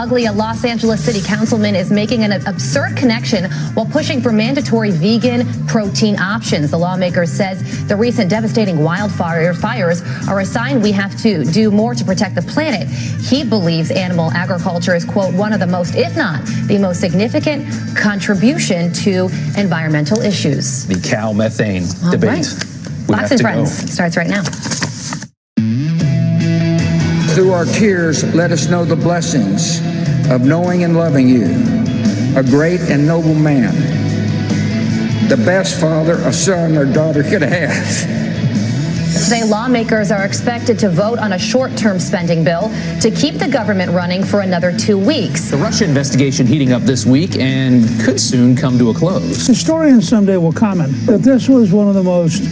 ugly. A Los Angeles City councilman is making an absurd connection while pushing for mandatory vegan protein options. The lawmaker says the recent devastating wildfires are a sign we have to do more to protect the planet. He believes animal agriculture is, quote, one of the most, if not the most significant contribution to environmental issues. The cow methane debate. Right. Fox and Friends starts right now. Through our tears, let us know the blessings of knowing and loving you, a great and noble man, the best father a son or daughter could have. Today, lawmakers are expected to vote on a short-term spending bill to keep the government running for another 2 weeks. The Russia investigation heating up this week and could soon come to a close. Historians someday will comment that this was one of the most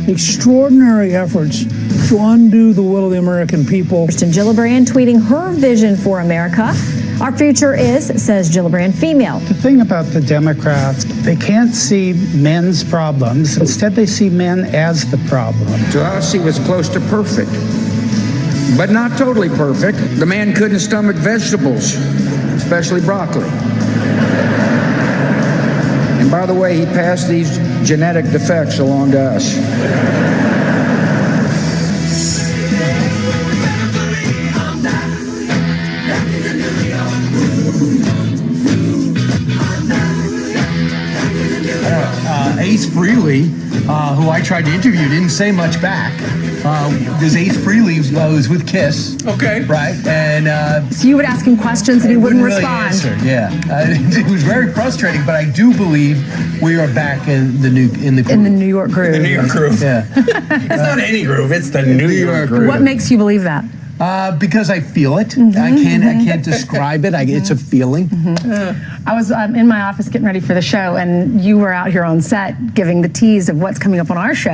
extraordinary efforts to undo the will of the American people. Kirsten Gillibrand tweeting her vision for America. Our future is, says Gillibrand, female. The thing about the Democrats, they can't see men's problems. Instead, they see men as the problem. To us, he was close to perfect, but not totally perfect. The man couldn't stomach vegetables, especially broccoli. And by the way, he passed these genetic defects along to us. Ace Frehley, who I tried to interview, didn't say much back. Because Ace Frehley was with Kiss. Okay. Right? And so you would ask him questions and he wouldn't respond. Really answer. Yeah. It was very frustrating, but I do believe we are back in the groove. In the New York groove. In the New York groove. Yeah. It's not any groove, it's the New York groove. What makes you believe that? Because I feel it. I can't describe it. It's a feeling. I was in my office getting ready for the show, and you were out here on set giving the tease of what's coming up on our show.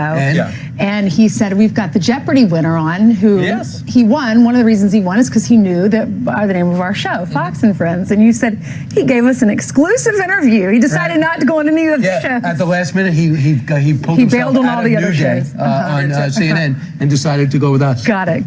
And he said, we've got the Jeopardy winner on, who he won. One of the reasons he won is because he knew that by the name of our show, Fox and Friends. And you said he gave us an exclusive interview. He decided not to go on any of the shows. At the last minute, he pulled himself bailed on out all of the other New Day, shows on CNN and decided to go with us. Got it.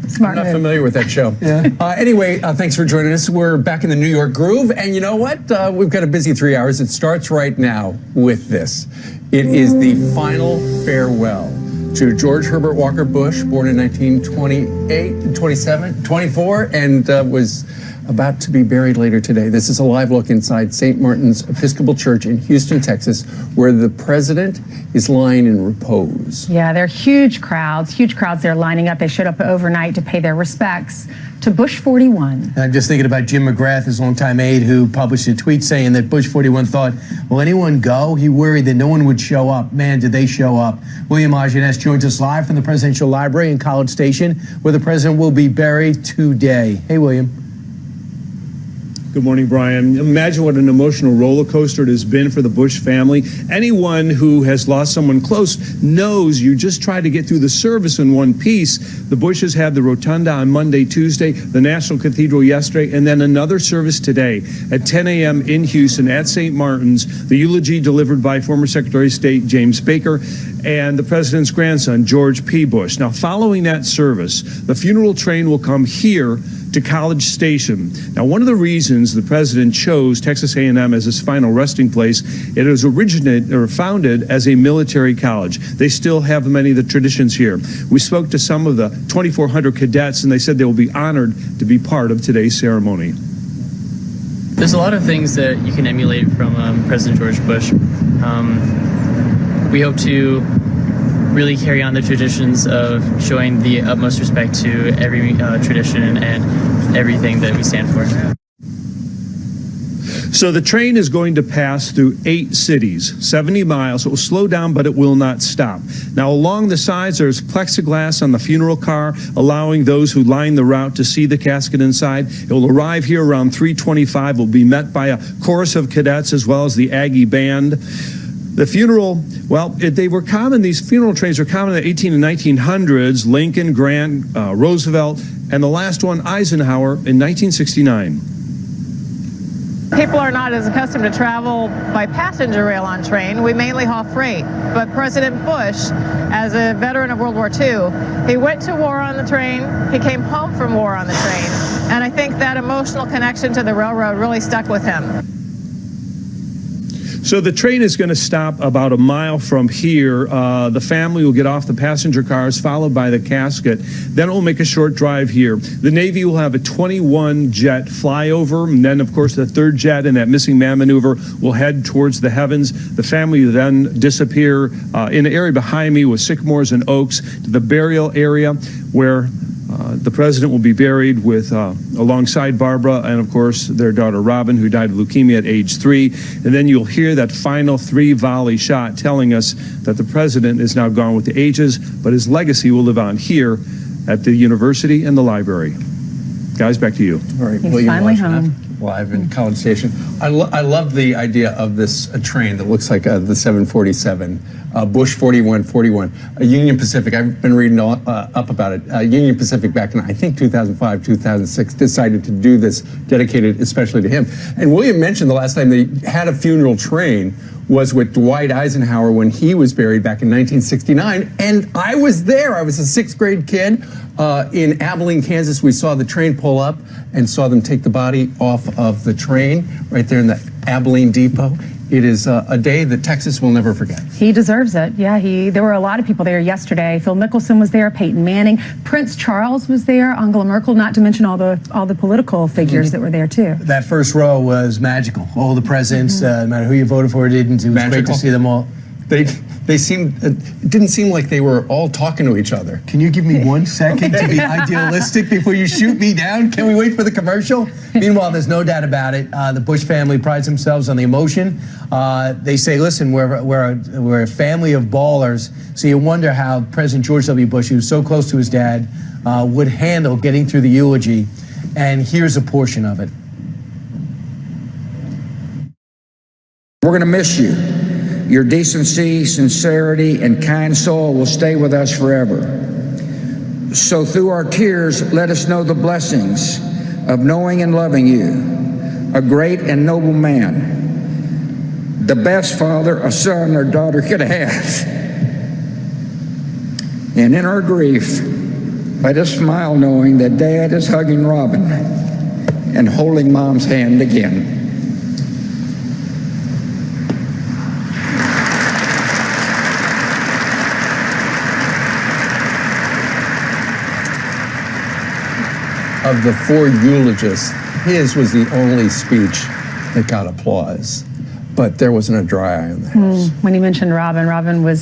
Smart. I'm not familiar with that show. Anyway, thanks for joining us. We're back in the New York groove, and you know what? We've got a busy 3 hours. It starts right now with this. It is the final farewell to George Herbert Walker Bush, born in 1924, and was about to be buried later today. This is a live look inside St. Martin's Episcopal Church in Houston, Texas, where the president is lying in repose. Yeah, there are huge crowds there lining up. They showed up overnight to pay their respects to Bush 41. I'm just thinking about Jim McGrath, his longtime aide, who published a tweet saying that Bush 41 thought, will anyone go? He worried that no one would show up. Man, did they show up. William Ageness joins us live from the Presidential Library in College Station, where the president will be buried today. Hey, William. Good morning, Brian. Imagine what an emotional roller coaster it has been for the Bush family. Anyone who has lost someone close knows you just try to get through the service in one piece. The Bushes had the Rotunda on Monday, Tuesday, the National Cathedral yesterday, and then another service today at 10 a.m. in Houston at St. Martin's. The eulogy delivered by former Secretary of State James Baker and the president's grandson, George P. Bush. Now, following that service, the funeral train will come here to College Station. Now, one of the reasons the president chose Texas A&M as his final resting place, it was founded as a military college. They still have many of the traditions here. We spoke to some of the 2,400 cadets, and they said they will be honored to be part of today's ceremony. There's a lot of things that you can emulate from President George Bush. We hope to really carry on the traditions of showing the utmost respect to every tradition and everything that we stand for. So the train is going to pass through 8 cities, 70 miles. It will slow down, but it will not stop. Now, along the sides, there's plexiglass on the funeral car, allowing those who line the route to see the casket inside. It will arrive here around 3:25. It will be met by a chorus of cadets as well as the Aggie Band. The funeral, well, these funeral trains were common in the 18 and 1900s, Lincoln, Grant, Roosevelt, and the last one, Eisenhower, in 1969. People are not as accustomed to travel by passenger rail on train. We mainly haul freight. But President Bush, as a veteran of World War II, he went to war on the train. He came home from war on the train. And I think that emotional connection to the railroad really stuck with him. So the train is going to stop about a mile from here. The family will get off the passenger cars, followed by the casket. Then it will make a short drive here. The Navy will have a 21-jet flyover, and then, of course, the third jet in that missing man maneuver will head towards the heavens. The family will then disappear in the area behind me with sycamores and oaks to the burial area where the president will be buried with alongside Barbara and, of course, their daughter Robin, who died of leukemia at age 3. And then you'll hear that final 3-volley shot telling us that the president is now gone with the ages, but his legacy will live on here at the university and the library. Guys, back to you. All right, He's finally home. Live in College Station. I love the idea of this train that looks like the 747, Bush 4141, Union Pacific. I've been reading up about it. Union Pacific back in, I think, 2005, 2006, decided to do this, dedicated especially to him. And William mentioned the last time they had a funeral train was with Dwight Eisenhower when he was buried back in 1969. And I was there. I was a 6th grade kid in Abilene, Kansas. We saw the train pull up and saw them take the body off of the train right there in the Abilene Depot. It is a day that Texas will never forget. He deserves it. Yeah, there were a lot of people there yesterday. Phil Mickelson was there, Peyton Manning, Prince Charles was there, Angela Merkel, not to mention all the political figures that were there too. That first row was magical. All the presidents, no matter who you voted for or didn't, it was great to see them all. They seemed, it didn't seem like they were all talking to each other. Can you give me 1 second to be idealistic before you shoot me down? Can we wait for the commercial? Meanwhile, there's no doubt about it. The Bush family prides themselves on the emotion. They say, listen, we're a family of ballers. So you wonder how President George W. Bush, who was so close to his dad, would handle getting through the eulogy. And here's a portion of it. We're going to miss you. Your decency, sincerity, and kind soul will stay with us forever. So through our tears, let us know the blessings of knowing and loving you, a great and noble man, the best father a son or daughter could have. And in our grief, let us smile knowing that Dad is hugging Robin and holding Mom's hand again. Of the 4 eulogists, his was the only speech that got applause. But there wasn't a dry eye in the house. When he mentioned Robin was